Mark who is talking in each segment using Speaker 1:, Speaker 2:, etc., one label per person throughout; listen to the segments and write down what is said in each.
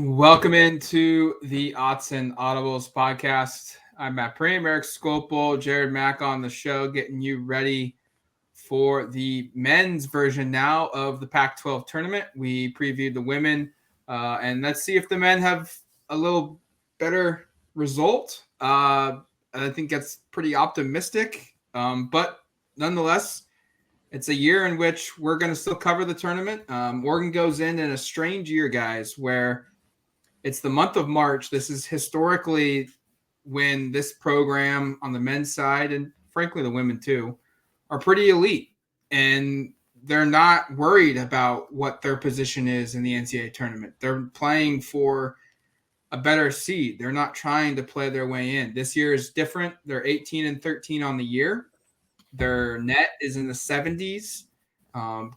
Speaker 1: Welcome into the Odds and Audibles podcast. I'm Matt Prehm, Erik Skopil, Jared Mack on the show, getting you ready for the men's version now of the Pac-12 Tournament. We previewed the women, and let's see if the men have a little better result. I think that's pretty optimistic, but nonetheless, it's a year in which we're going to still cover the tournament. Oregon goes in a strange year, guys, where it's the month of March. This is historically when this program on the men's side, and frankly the women too, are pretty elite. And they're not worried about what their position is in the NCAA tournament. They're playing for a better seed. They're not trying to play their way in. This year is different. They're 18-13 on the year. Their net is in the 70s,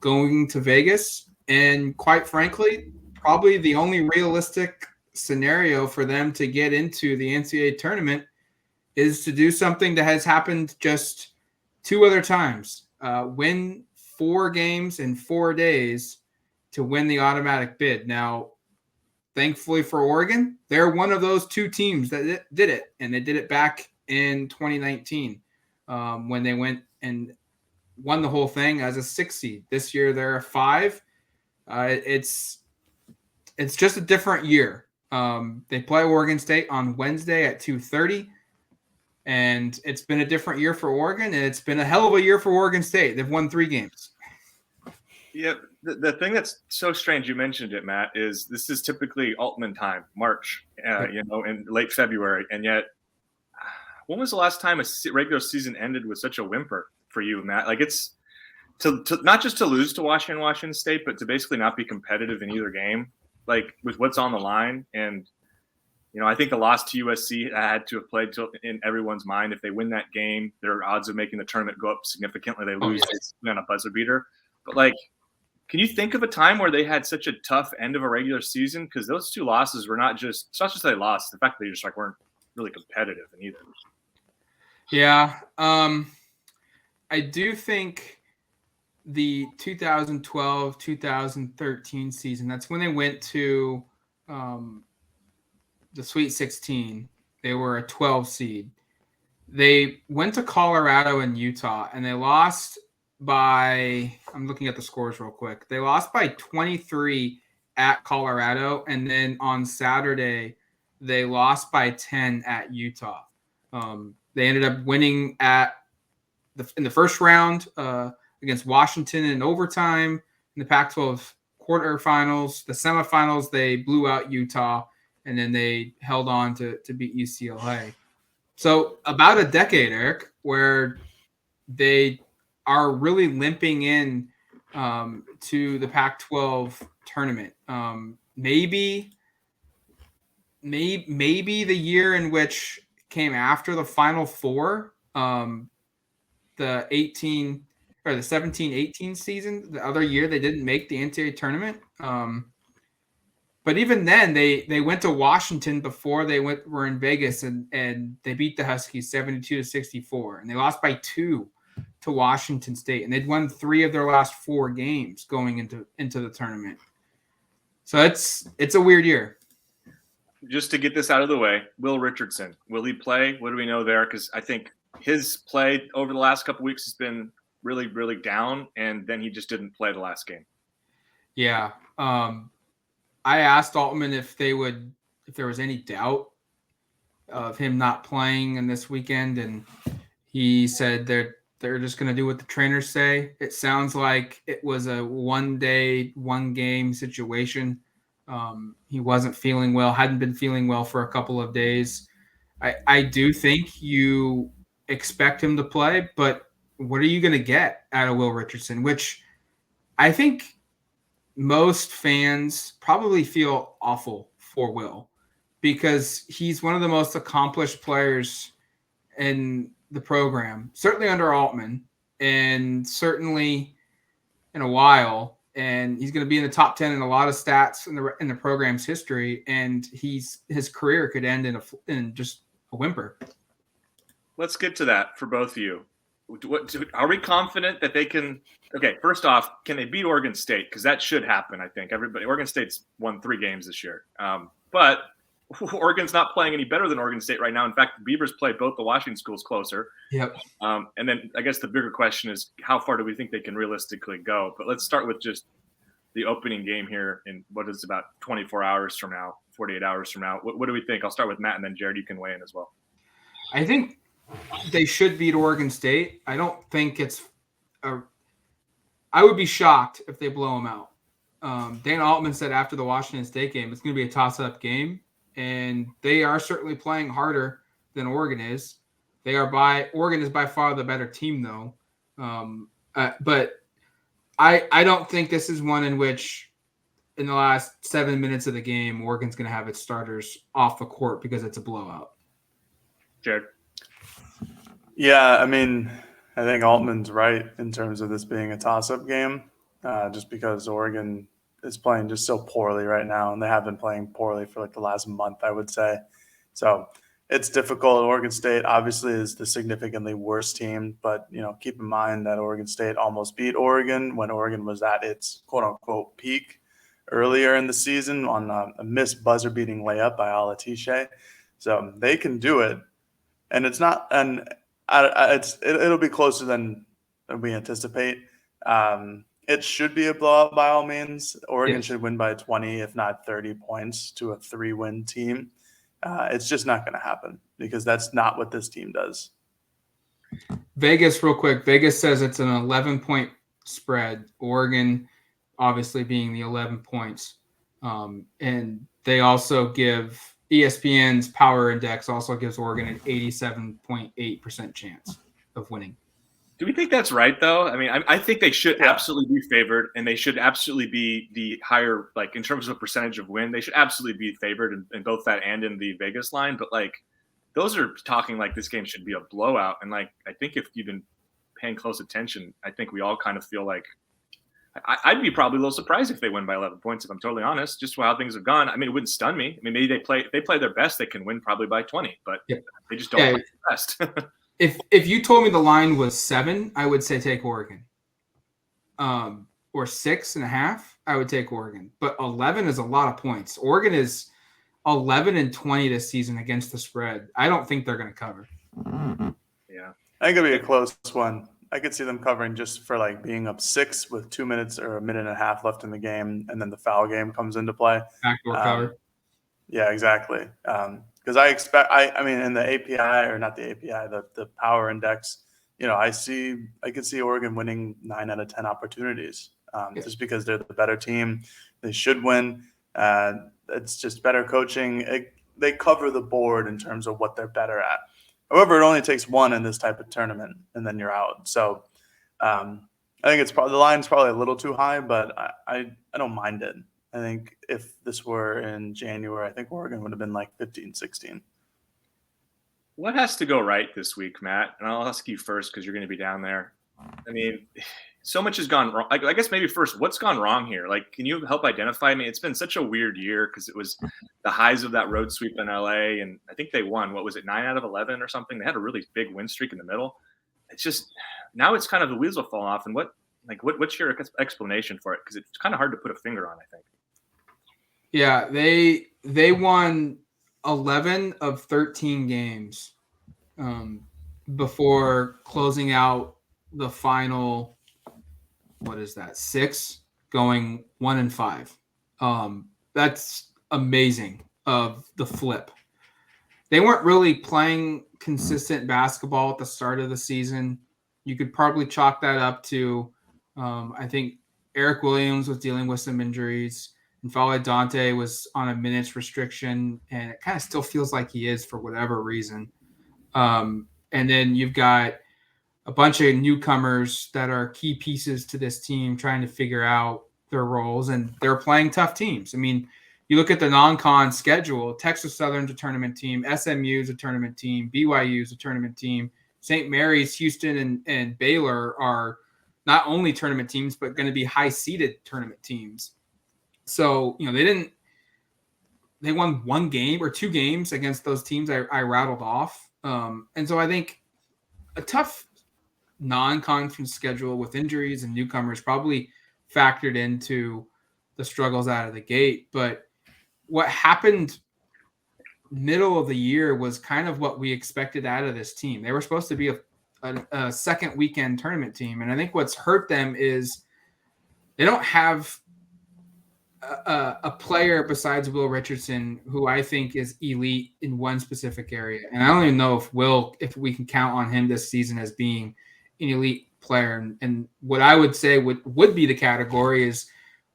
Speaker 1: going to Vegas. And quite frankly, probably the only realistic scenario for them to get into the NCAA tournament is to do something that has happened just two other times. Win 4 games in 4 days to win the automatic bid. Now, thankfully for Oregon, they're one of those 2 teams that did it, and they did it back in 2019 when they went and won the whole thing as a 6 seed. This year, they're a 5. It's just a different year. They play Oregon State on Wednesday at 2:30, and it's been a different year for Oregon, and it's been a hell of a year for Oregon State. They've won 3 games.
Speaker 2: Yeah, the thing that's so strange, you mentioned it, Matt, is this is typically Altman time, March, in late February, and yet when was the last time a regular season ended with such a whimper for you, Matt? Like it's to not just to lose to Washington State, but to basically not be competitive in either game, like with what's on the line. And, I think the loss to USC had to have played in everyone's mind. If they win that game, their odds of making the tournament go up significantly. They lose on a buzzer beater. But, can you think of a time where they had such a tough end of a regular season? Because those 2 losses were it's not just they lost. The fact that they just weren't really competitive in either.
Speaker 1: Yeah. I do think the 2012-2013 season, that's when they went to the Sweet 16. They were a 12 seed. They went to Colorado and Utah, and they lost by, I'm looking at the scores real quick. They lost by 23 at Colorado, and then on Saturday, they lost by 10 at Utah. They ended up winning in the first round against Washington in overtime. In the Pac-12 quarterfinals, the semifinals, they blew out Utah, and then they held on to beat UCLA. So about a decade, Erik, where they are really limping in to the Pac-12 tournament. Maybe the year in which came after the Final Four, the 17-18 season, the other year they didn't make the NCAA tournament. But even then, they went to Washington before they were in Vegas, and they beat the Huskies 72-64, and they lost by 2 to Washington State, and they'd won 3 of their last 4 games going into the tournament. So it's a weird year.
Speaker 2: Just to get this out of the way, Will Richardson, will he play? What do we know there? Because I think his play over the last couple of weeks has been really, really down, and then he just didn't play the last game.
Speaker 1: Yeah. I asked Altman if there was any doubt of him not playing in this weekend, and he said they're just going to do what the trainers say. It sounds like it was a 1-day, 1-game situation. He wasn't feeling well, hadn't been feeling well for a couple of days. I do think you expect him to play, but what are you going to get out of Will Richardson, which I think most fans probably feel awful for Will because he's one of the most accomplished players in the program, certainly under Altman, and certainly in a while. And he's going to be in the top 10 in a lot of stats in the program's history. And his career could end in just a whimper.
Speaker 2: Let's get to that for both of you. Are we confident that they can? Okay, first off, can they beat Oregon State? Because that should happen. I think Oregon State's won 3 games this year, but Oregon's not playing any better than Oregon State right now. In fact, the Beavers play both the Washington schools closer.
Speaker 1: Yep.
Speaker 2: And then I guess the bigger question is how far do we think they can realistically go? But let's start with just the opening game here in what is about 24 hours from now, 48 hours from now. What do we think? I'll start with Matt, and then Jared, you can weigh in as well.
Speaker 1: I think they should beat Oregon State. I don't think I would be shocked if they blow them out. Dan Altman said after the Washington State game, it's going to be a toss-up game, and they are certainly playing harder than Oregon is. Oregon is by far the better team, though. But I don't think this is one in which, in the last 7 minutes of the game, Oregon's going to have its starters off the court because it's a blowout.
Speaker 2: Jared?
Speaker 3: Yeah, I mean, I think Altman's right in terms of this being a toss-up game, just because Oregon is playing just so poorly right now, and they have been playing poorly for like the last month, I would say. So it's difficult. Oregon State obviously is the significantly worse team, but keep in mind that Oregon State almost beat Oregon when Oregon was at its quote-unquote peak earlier in the season on a missed buzzer-beating layup by Alatishe. So they can do it, and it's not an it'll be closer than we anticipate. It should be a blowout by all means. Oregon should win by 20, if not 30 points to a 3-win team. It's just not going to happen because that's not what this team does.
Speaker 1: Vegas, real quick. Vegas says it's an 11-point spread. Oregon, obviously, being the 11 points. And they also give ESPN's Power Index also gives Oregon an 87.8% chance of winning.
Speaker 2: Do we think that's right, though? I mean, I think they should absolutely be favored, and they should absolutely be the higher, like in terms of percentage of win, they should absolutely be favored in both that and in the Vegas line. But like, those are talking like this game should be a blowout. And like, I think if you've been paying close attention, I think we all kind of feel like I'd be probably a little surprised if they win by 11 points, if I'm totally honest, just how things have gone. I mean, it wouldn't stun me. I mean, maybe if they play their best, they can win probably by 20, but they just don't play their best.
Speaker 1: If you told me the line was 7, I would say take Oregon. Or 6.5, I would take Oregon. But 11 is a lot of points. Oregon is 11-20 this season against the spread. I don't think they're going to cover.
Speaker 2: Yeah,
Speaker 3: I think it'll be a close one. I could see them covering just for like being up 6 with 2 minutes or a minute and a half left in the game, and then the foul game comes into play.
Speaker 1: Backdoor cover.
Speaker 3: Yeah, exactly. Because I expect, I mean, in the API or not the API, the Power Index, I could see Oregon winning 9 out of 10 opportunities, just because they're the better team. They should win. It's just better coaching. They cover the board in terms of what they're better at. However, it only takes one in this type of tournament, and then you're out. So I think the line's probably a little too high, but I don't mind it. I think if this were in January, I think Oregon would have been like 15-16.
Speaker 2: What has to go right this week, Matt? And I'll ask you first because you're going to be down there. I mean, so much has gone wrong. I guess maybe first, what's gone wrong here? Like, can you help identify? I mean, it's been such a weird year because it was the highs of that road sweep in LA, and I think they won. What was it, 9 out of 11 or something? They had a really big win streak in the middle. It's just now it's kind of the wheels will fall off. And what's your explanation for it? Because it's kind of hard to put a finger on, I think.
Speaker 1: Yeah, they won 11 of 13 games before closing out the final. What is that? 6, going 1-5. That's amazing of the flip. They weren't really playing consistent basketball at the start of the season. You could probably chalk that up to, I think Eric Williams was dealing with some injuries. And N'Faly Dante was on a minutes restriction, and it kind of still feels like he is for whatever reason. And then you've got a bunch of newcomers that are key pieces to this team trying to figure out their roles, and they're playing tough teams. I mean, you look at the non-con schedule, Texas Southern's a tournament team, SMU's a tournament team, BYU's a tournament team, St. Mary's, Houston, and Baylor are not only tournament teams, but going to be high-seeded tournament teams. So, they won 1 game or 2 games against those teams I rattled off. And so I think a tough non-conference schedule with injuries and newcomers probably factored into the struggles out of the gate. But what happened middle of the year was kind of what we expected out of this team. They were supposed to be a second weekend tournament team. And I think what's hurt them is they don't have a player besides Will Richardson who I think is elite in one specific area. And I don't even know if we can count on him this season as being an elite player. And what I would say would be the category is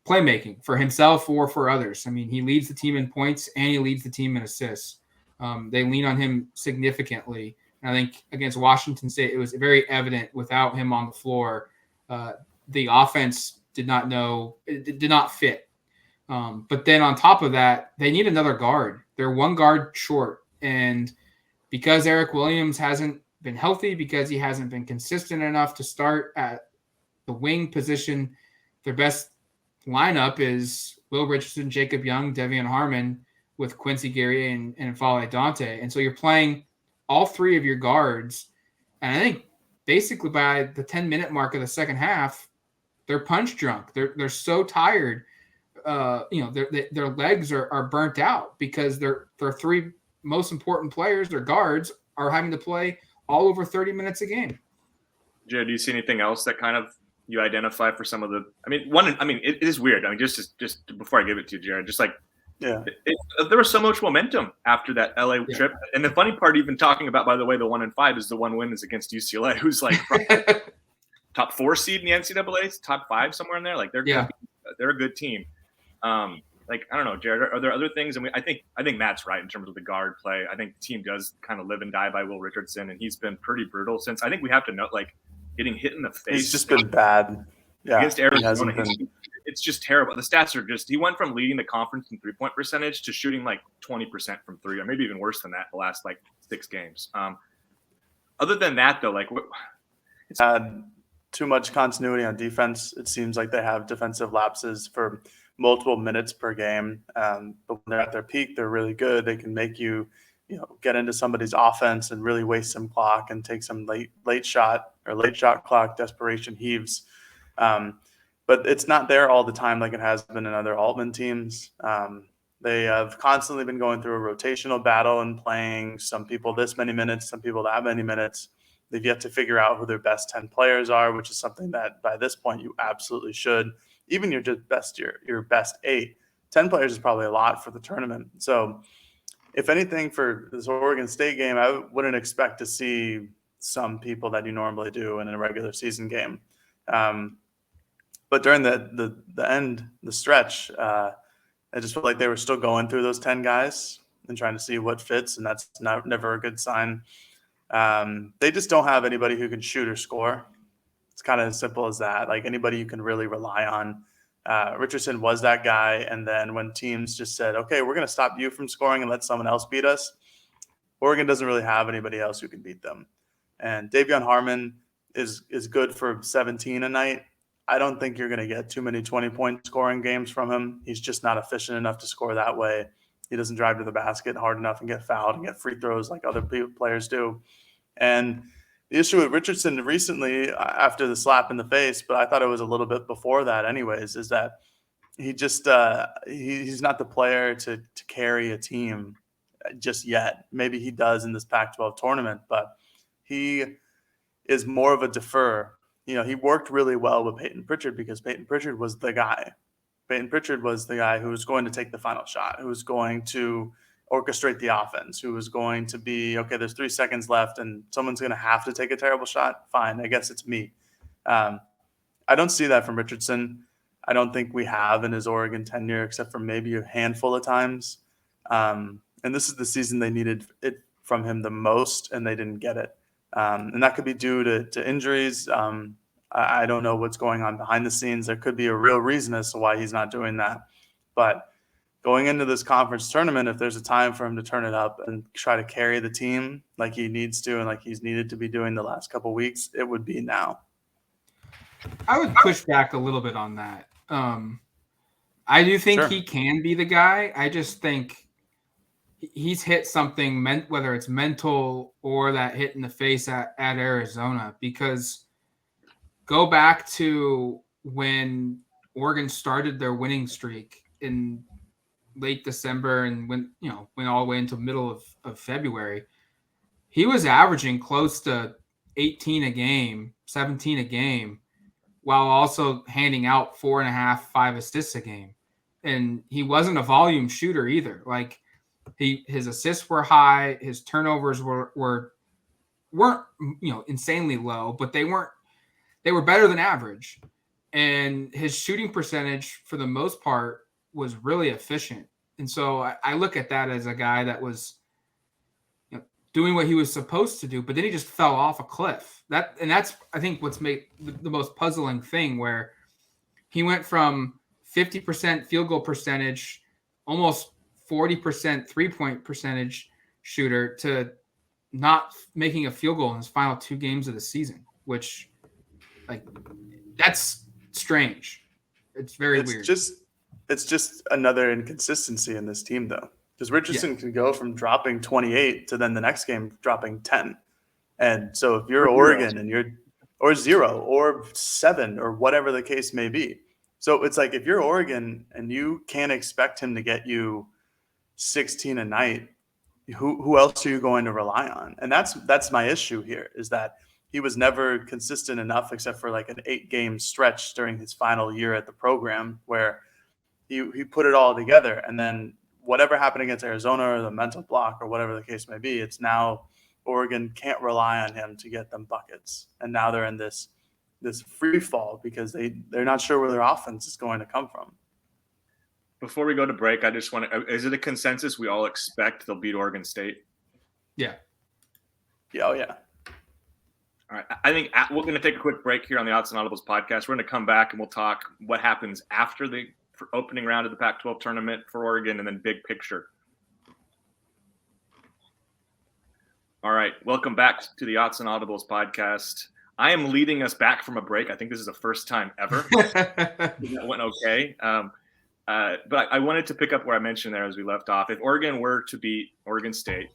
Speaker 1: playmaking for himself or for others. I mean, he leads the team in points and he leads the team in assists. They lean on him significantly. And I think against Washington State, it was very evident without him on the floor. The offense did not fit. But then on top of that, they need another guard. They're one guard short. And because Eric Williams hasn't been healthy, because he hasn't been consistent enough to start at the wing position, their best lineup is Will Richardson, Jacob Young, Devion Harmon with Quincy Guerrier and Fale Dante. And so you're playing all three of your guards. And I think basically by the 10-minute mark of the second half, they're punch drunk. They're so tired. Their legs are burnt out because their three most important players, their guards, are having to play all over 30 minutes a game.
Speaker 2: Jared, do you see anything else that kind of you identify for some of the? It is weird. I mean, just before I give it to you, Jared, just like there was so much momentum after that LA trip, and the funny part, even talking about, by the way, the 1-5 is the one win is against UCLA, who's like top 4 seed in the NCAA, top 5 somewhere in there. Like they're a good team. I don't know, Jared, are there other things? I think Matt's right in terms of the guard play. I think the team does kind of live and die by Will Richardson, and he's been pretty brutal since. I think we have to note, like, getting hit in the face.
Speaker 3: He's just been bad. Yeah,
Speaker 2: against Arizona, it's just terrible. The stats are just – he went from leading the conference in three-point percentage to shooting like 20% from three, or maybe even worse than that the last, like, 6 games. Other than that, though, like –
Speaker 3: it's had too much continuity on defense. It seems like they have defensive lapses for – multiple minutes per game. But when they're at their peak, they're really good. They can make you get into somebody's offense and really waste some clock and take some late shot clock desperation heaves. But it's not there all the time like it has been in other Altman teams. They have constantly been going through a rotational battle and playing some people this many minutes, some people that many minutes. They've yet to figure out who their best 10 players are, which is something that by this point you absolutely should. Even your best 8, 10 players is probably a lot for the tournament. So if anything, for this Oregon State game, I wouldn't expect to see some people that you normally do in a regular season game. But during the end, the stretch, I just felt like they were still going through those 10 guys and trying to see what fits, and that's never a good sign. They just don't have anybody who can shoot or score. It's kind of as simple as that. Like anybody you can really rely on. Richardson was that guy. And then when teams just said, okay, we're going to stop you from scoring and let someone else beat us, Oregon doesn't really have anybody else who can beat them. And Devion Harmon is good for 17 a night. I don't think you're going to get too many 20-point scoring games from him. He's just not efficient enough to score that way. He doesn't drive to the basket hard enough and get fouled and get free throws like other players do. And the issue with Richardson recently, after the slap in the face, but I thought it was a little bit before that anyways, is that he just he's not the player to carry a team just yet. Maybe he does in this Pac-12 tournament, but he is more of a defer. He worked really well with Peyton Pritchard because Peyton Pritchard was the guy. Peyton Pritchard was the guy who was going to take the final shot, who was going to orchestrate the offense, who was going to be, okay, there's 3 seconds left and someone's going to have to take a terrible shot. Fine, I guess it's me. I don't see that from Richardson. I don't think we have in his Oregon tenure, except for maybe a handful of times. And this is the season they needed it from him the most, and they didn't get it. And that could be due to injuries. I don't know what's going on behind the scenes. There could be a real reason as to why he's not doing that. But going into this conference tournament, if there's a time for him to turn it up and try to carry the team like he needs to and like he's needed to be doing the last couple of weeks, it would be now.
Speaker 1: I would push back a little bit on that. I do think he can be the guy. I just think he's hit something, whether it's mental or that hit in the face at Arizona, because go back to when Oregon started their winning streak in late December and went all the way into the middle of February. He was averaging close to 18 a game, 17 a game, while also handing out 4.5, 5 assists a game. And he wasn't a volume shooter either. Like his assists were high, his turnovers weren't insanely low, but they were better than average. And his shooting percentage for the most part was really efficient. And so I look at that as a guy that was doing what he was supposed to do, but then he just fell off a cliff. That's I think what's made the most puzzling thing, where he went from 50% field goal percentage, almost 40% 3-point percentage shooter, to not making a field goal in his final 2 games of the season, which that's strange. It's very weird.
Speaker 3: It's just another inconsistency in this team, though. Because Richardson can go from dropping 28 to then the next game dropping 10. And so if you're Oregon and you're or 0 or 7 or whatever the case may be. So it's like if you're Oregon and you can't expect him to get you 16 a night, who else are you going to rely on? And that's my issue here, is that he was never consistent enough, except for like an 8-game stretch during his final year at the program where he put it all together. And then whatever happened against Arizona or the mental block or whatever the case may be, it's now Oregon can't rely on him to get them buckets. And now they're in this free fall because they're not sure where their offense is going to come from.
Speaker 2: Before we go to break, I just want to – is it a consensus we all expect they'll beat Oregon State?
Speaker 1: Yeah.
Speaker 3: Yeah. Oh, yeah.
Speaker 2: All right. I think we're going to take a quick break here on the Odds and Audibles podcast. We're going to come back and we'll talk what happens after the opening round of the Pac-12 tournament for Oregon, and then big picture. All right. Welcome back to the Odds and Audibles podcast. I am leading us back from a break. I think this is the first time ever. That went okay. But I wanted to pick up where I mentioned there as we left off. If Oregon were to beat Oregon State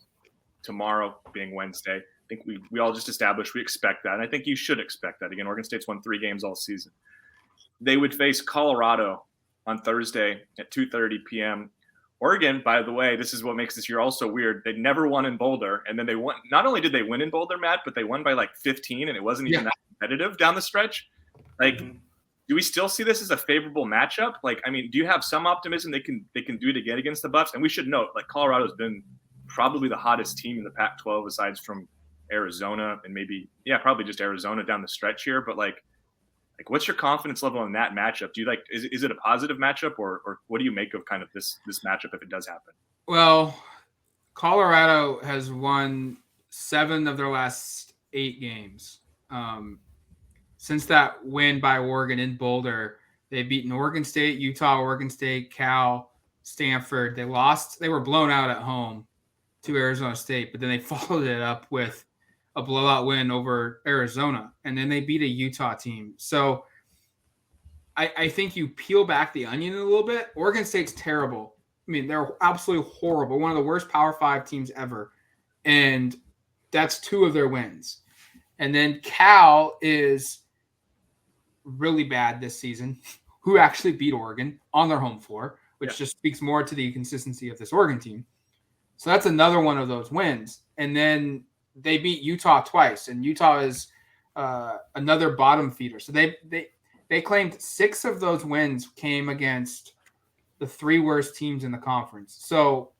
Speaker 2: tomorrow, being Wednesday, I think we all just established we expect that. And I think you should expect that. Again, Oregon State's won 3 games all season. They would face Colorado on Thursday at 2:30 p.m. Oregon, by the way, this is what makes this year also weird. They never won in Boulder, and then they won. Not only did they win in Boulder, Matt, but they won by like 15, and it wasn't even that competitive down the stretch. Do we still see this as a favorable matchup? Do you have some optimism they can do it again against the Buffs? And we should note, Colorado's been probably the hottest team in the Pac-12 aside from Arizona and probably just Arizona down the stretch here. But what's your confidence level in that matchup? Do you is it a positive matchup, or what do you make of kind of this matchup if it does happen?
Speaker 1: Well, Colorado has won 7 of their last 8 games. Since that win by Oregon in Boulder, they've beaten Oregon State, Utah, Oregon State, Cal, Stanford. They lost. They were blown out at home to Arizona State, but then they followed it up with a blowout win over Arizona, and then they beat a Utah team. So I think you peel back the onion a little bit. Oregon State's terrible. I mean, they're absolutely horrible. One of the worst Power 5 teams ever. And that's 2 of their wins. And then Cal is really bad this season, who actually beat Oregon on their home floor, which just speaks more to the consistency of this Oregon team. So that's another one of those wins. And then they beat Utah twice, and Utah is another bottom feeder. So they claimed 6 of those wins came against the 3 worst teams in the conference. So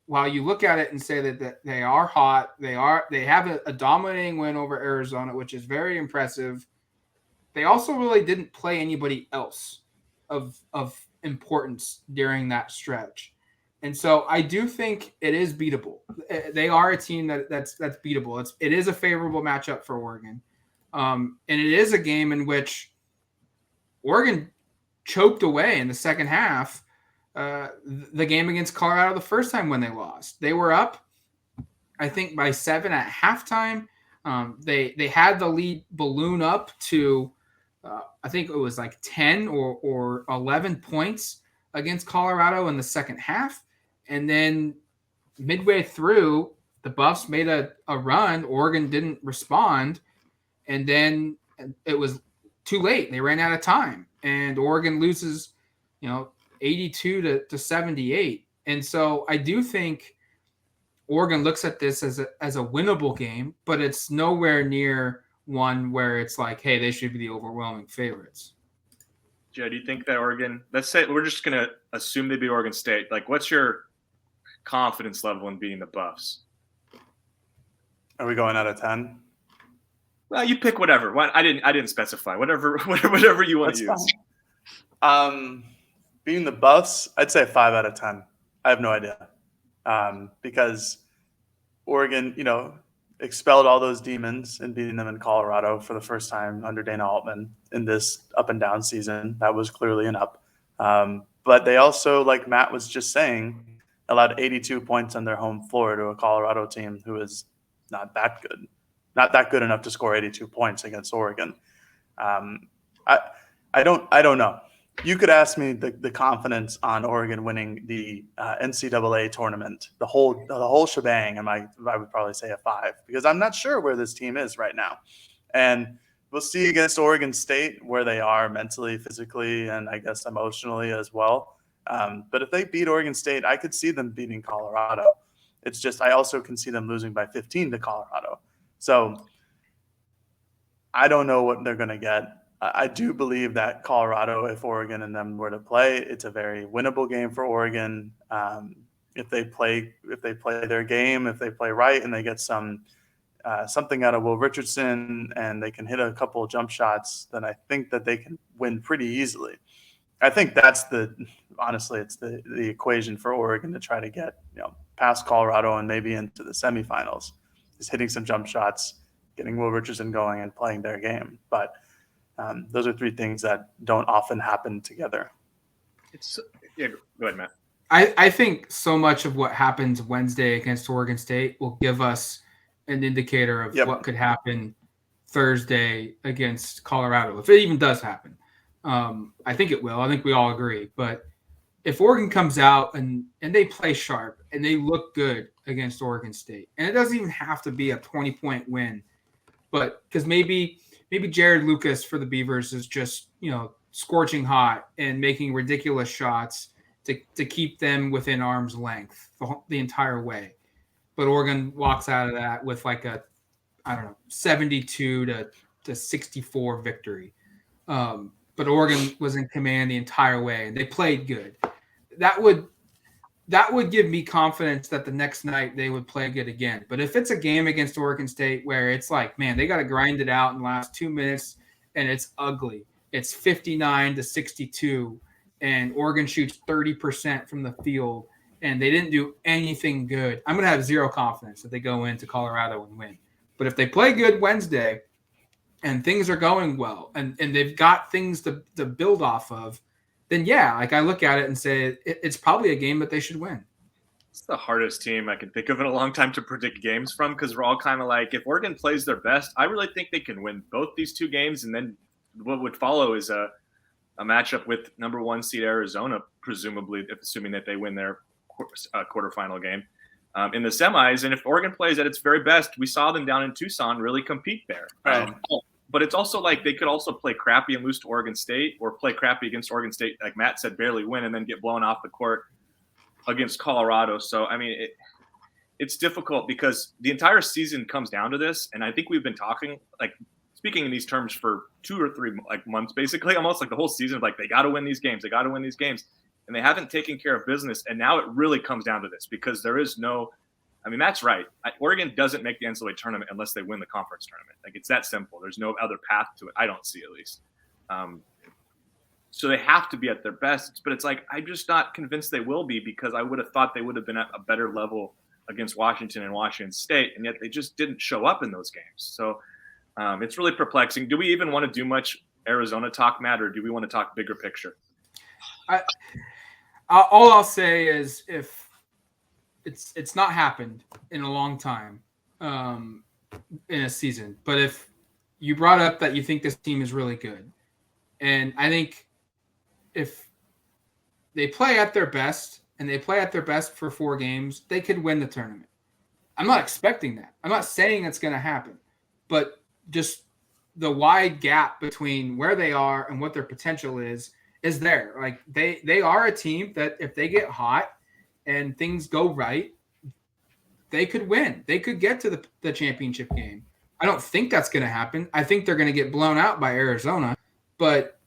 Speaker 1: while you look at it and say that they are hot, they have a dominating win over Arizona, which is very impressive. They also really didn't play anybody else of importance during that stretch. And so I do think it is beatable. They are a team that's beatable. It is a favorable matchup for Oregon. And it is a game in which Oregon choked away in the second half the game against Colorado the first time when they lost. They were up, I think, by 7 at halftime. They had the lead balloon up to I think it was like 10 or 11 points against Colorado in the second half. And then midway through, the Buffs made a run. Oregon didn't respond. And then it was too late. They ran out of time, and Oregon loses, 82 to 78. And so I do think Oregon looks at this as a winnable game, but it's nowhere near one where it's like, hey, they should be the overwhelming favorites.
Speaker 2: Joe, do you think that Oregon, let's say we're just going to assume they beat Oregon State. Like, what's your confidence level in beating the Buffs?
Speaker 3: Are we going out of 10?
Speaker 2: Well, you pick whatever. I didn't specify. Whatever you want to use.
Speaker 3: Beating the Buffs, I'd say 5 out of 10. I have no idea. Because Oregon, expelled all those demons and beating them in Colorado for the first time under Dana Altman in this up and down season. That was clearly an up. But they also, like Matt was just saying, allowed 82 points on their home floor to a Colorado team who is not that good. Not that good enough to score 82 points against Oregon. I don't know. You could ask me the confidence on Oregon winning the NCAA tournament, the whole shebang, and I would probably say a 5 because I'm not sure where this team is right now. And we'll see against Oregon State where they are mentally, physically, and I guess emotionally as well. But if they beat Oregon State, I could see them beating Colorado. It's just I also can see them losing by 15 to Colorado. So I don't know what they're going to get. I do believe that Colorado, if Oregon and them were to play, it's a very winnable game for Oregon. If they play their game, if they play right, and they get something out of Will Richardson, and they can hit a couple of jump shots, then I think that they can win pretty easily. I think that's honestly, it's the equation for Oregon to try to get past Colorado and maybe into the semifinals, is hitting some jump shots, getting Will Richardson going, and playing their game. But those are 3 things that don't often happen together.
Speaker 2: Go ahead, Matt.
Speaker 1: I think so much of what happens Wednesday against Oregon State will give us an indicator of what could happen Thursday against Colorado, if it even does happen. I think it will. I think we all agree. But if Oregon comes out and they play sharp and they look good against Oregon State, and it doesn't even have to be a 20-point win, but because maybe Jared Lucas for the Beavers is just, scorching hot and making ridiculous shots to keep them within arm's length the entire way. But Oregon walks out of that with like a, 72 to 64 victory. But Oregon was in command the entire way and they played good. That would give me confidence that the next night they would play good again. But if it's a game against Oregon State where it's like, man, they got to grind it out in the last 2 minutes and it's ugly. It's 59 to 62 and Oregon shoots 30% from the field and they didn't do anything good. I'm going to have zero confidence that they go into Colorado and win. But if they play good Wednesday and things are going well and they've got things to build off of, then I look at it and say it's probably a game that they should win.
Speaker 2: It's the hardest team I can think of in a long time to predict games from because we're all kind of like, if Oregon plays their best, I really think they can win both these 2 games. And then what would follow is a matchup with number 1 seed Arizona, presumably, assuming that they win their quarterfinal game in the semis. And if Oregon plays at its very best, we saw them down in Tucson really compete there.
Speaker 3: Right.
Speaker 2: But it's also like they could also play crappy and lose to Oregon State or play crappy against Oregon State, like Matt said, barely win and then get blown off the court against Colorado. So, I mean, it's difficult because the entire season comes down to this. And I think we've been talking, like speaking in these terms for 2 or 3 months, basically, almost like the whole season, like they got to win these games. They got to win these games. And they haven't taken care of business. And now it really comes down to this because there is no – I mean, Matt's right. Oregon doesn't make the NCAA tournament unless they win the conference tournament. Like, it's that simple. There's no other path to it. I don't see, at least. So they have to be at their best. But it's like, I'm just not convinced they will be because I would have thought they would have been at a better level against Washington and Washington State. And yet they just didn't show up in those games. So it's really perplexing. Do we even want to do much Arizona talk, Matt, or do we want to talk bigger picture?
Speaker 1: All I'll say is if it's not happened in a long time in a season. But if you brought up that you think this team is really good, and I think if they play at their best and they play at their best for 4 games, they could win the tournament. I'm not expecting that. I'm not saying it's going to happen, but just the wide gap between where they are and what their potential is there. Like they are a team that if they get hot and things go right, they could win. They could get to the championship game. I don't think that's going to happen. I think they're going to get blown out by Arizona, but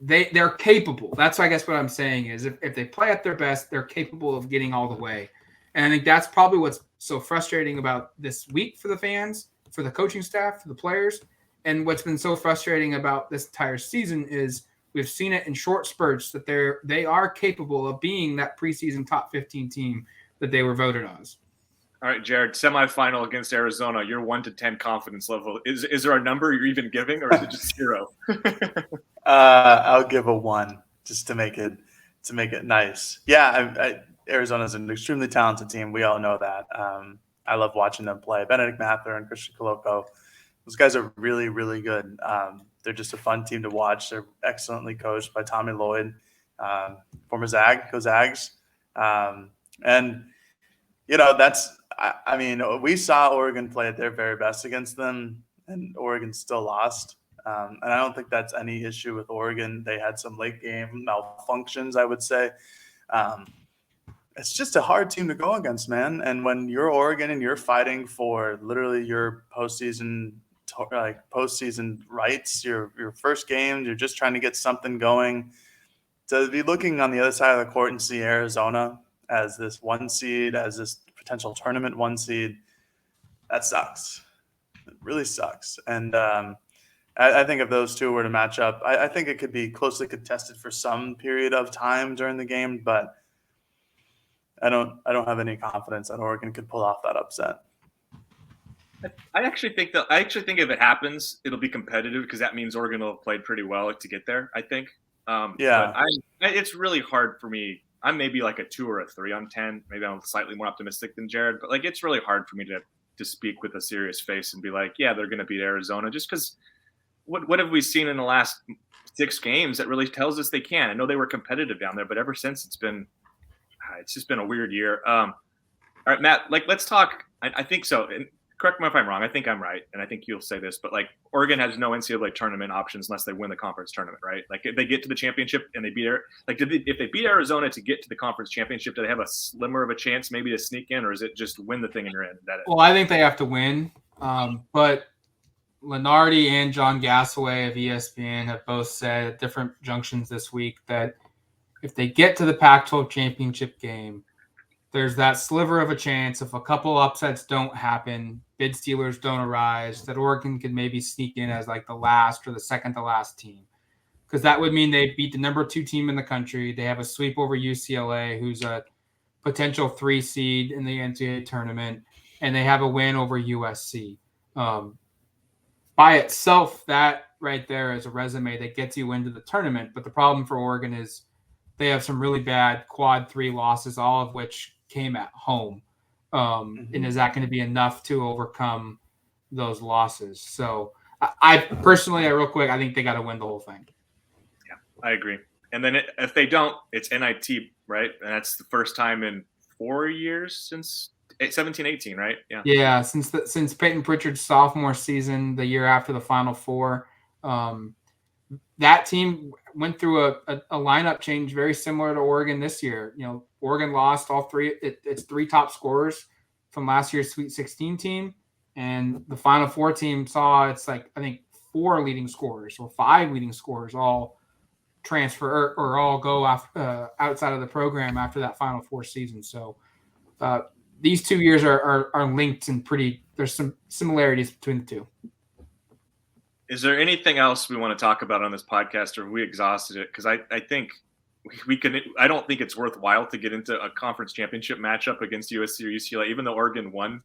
Speaker 1: they're capable. That's, I guess, what I'm saying is if they play at their best, they're capable of getting all the way. And I think that's probably what's so frustrating about this week for the fans, for the coaching staff, for the players. And what's been so frustrating about this entire season is we've seen it in short spurts that they are capable of being that preseason top 15 team that they were voted as.
Speaker 2: All right, Jared, semifinal against Arizona, your 1 to 10 confidence level. Is there a number you're even giving, or is it just 0?
Speaker 3: I'll give a 1 just to make it nice. Yeah, Arizona's an extremely talented team. We all know that. I love watching them play. Benedict Mather and Christian Koloko, those guys are really, really good. They're just a fun team to watch. They're excellently coached by Tommy Lloyd, former Zag, go Zags. And, you know, I mean, we saw Oregon play at their very best against them, and Oregon still lost. And I don't think that's any issue with Oregon. They had some late game malfunctions, I would say. It's just a hard team to go against, man. And when you're Oregon and you're fighting for literally your postseason rights, your first game, you're just trying to get something going. To be looking on the other side of the court and see Arizona as this 1 seed, as this potential tournament 1 seed, that sucks. It really sucks. And I think if those two were to match up, I think it could be closely contested for some period of time during the game, but I don't have any confidence that Oregon could pull off that upset.
Speaker 2: I actually think if it happens, it'll be competitive because that means Oregon will have played pretty well to get there, I think.
Speaker 3: Yeah.
Speaker 2: But it's really hard for me. I'm maybe like a 2 or a 3 on 10. Maybe I'm slightly more optimistic than Jared, but like it's really hard for me to speak with a serious face and be like, yeah, they're going to beat Arizona, just because what have we seen in the last 6 games that really tells us they can? I know they were competitive down there, but ever since it's just been a weird year. All right, Matt, like let's talk. I think so. And correct me if I'm wrong. I think I'm right, and I think you'll say this, but like Oregon has no NCAA tournament options unless they win the conference tournament, right? Like if they get to the championship and they beat if they beat Arizona to get to the conference championship, do they have a slimmer of a chance maybe to sneak in, or is it just win the thing and you're in?
Speaker 1: Well, I think they have to win, but Lenardi and John Gasaway of ESPN have both said at different junctions this week that if they get to the Pac-12 championship game, there's that sliver of a chance if a couple upsets don't happen, bid stealers don't arise, that Oregon could maybe sneak in as like the last or the second to last team. Because that would mean they beat the number 2 team in the country. They have a sweep over UCLA, who's a potential 3 seed in the NCAA tournament, and they have a win over USC. By itself, that right there is a resume that gets you into the tournament. But the problem for Oregon is they have some really bad quad 3 losses, all of which came at home. And is that going to be enough to overcome those losses? So I personally, real quick, I think they got to win the whole thing.
Speaker 2: Yeah, I agree. And then if they don't, it's NIT, right? And that's the first time in 4 years since 17-18, right? Yeah.
Speaker 1: Yeah, since Peyton Pritchard's sophomore season, the year after the Final Four, that team went through a lineup change very similar to Oregon this year. You know, Oregon lost all 3. It's 3 top scorers from last year's Sweet 16 team, and the Final Four team saw it's like I think 4 leading scorers or 5 leading scorers all transfer or all go outside of the program after that Final Four season. So these 2 years are linked and there's some similarities between the two.
Speaker 2: Is there anything else we want to talk about on this podcast, or have we exhausted it? Because I think we can. I don't think it's worthwhile to get into a conference championship matchup against USC or UCLA, even though Oregon won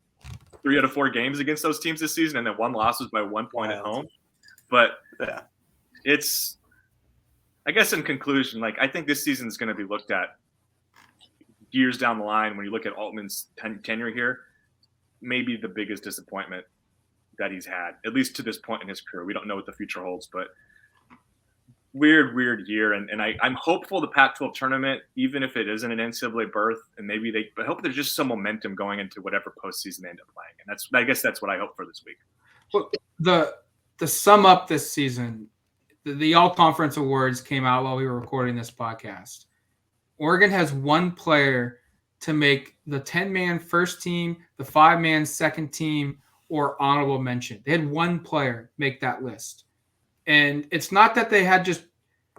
Speaker 2: 3 out of 4 games against those teams this season, and then 1 loss was by 1 point at home. But
Speaker 3: yeah,
Speaker 2: it's. I guess in conclusion, like I think this season is going to be looked at years down the line when you look at Altman's tenure here, maybe the biggest disappointment that he's had, at least to this point in his career. We don't know what the future holds, but weird year. And I'm hopeful the Pac-12 tournament, even if it isn't an NCAA berth, and maybe I hope there's just some momentum going into whatever postseason they end up playing. And I guess that's what I hope for this week.
Speaker 1: Well, to sum up this season, the all-conference awards came out while we were recording this podcast. Oregon has one player to make the 10-man first team, the 5-man second team, or honorable mention. They had one player make that list. And it's not that they had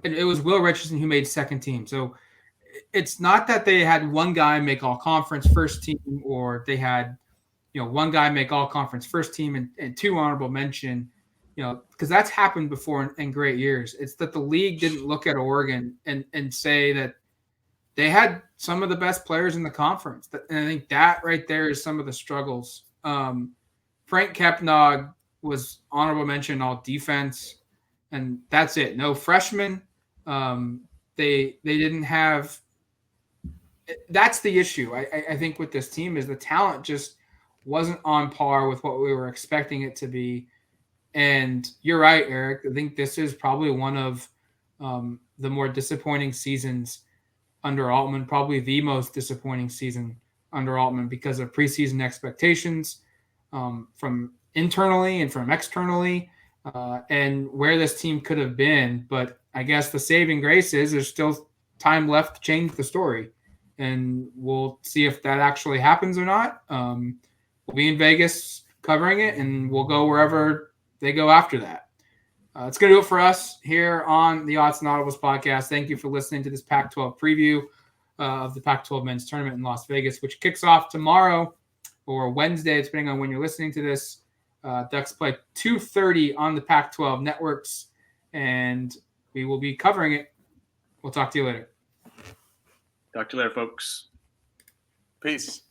Speaker 1: it was Will Richardson who made second team. So it's not that they had one guy make all-conference first team, or they had, one guy make all-conference first team and 2 honorable mention, because that's happened before in great years. It's that the league didn't look at Oregon and say that they had some of the best players in the conference. And I think that right there is some of the struggles. Frank Kepnog was honorable mention all defense, and that's it. No freshmen. They didn't have – that's the issue, I think, with this team, is the talent just wasn't on par with what we were expecting it to be. And you're right, Erik. I think this is probably one of the more disappointing seasons under Altman, probably the most disappointing season under Altman, because of preseason expectations from internally and from externally, and where this team could have been. But I guess the saving grace is there's still time left to change the story, and we'll see if that actually happens or not. We'll be in Vegas covering it, and we'll go wherever they go after that. It's going to do it for us here on the Odds and Audibles podcast. Thank you for listening to this Pac-12 preview of the Pac-12 Men's Tournament in Las Vegas, which kicks off tomorrow or Wednesday, depending on when you're listening to this. Ducks play 2:30 on the Pac-12 networks, and we will be covering it. We'll talk to you later.
Speaker 2: Talk to you later, folks.
Speaker 3: Peace.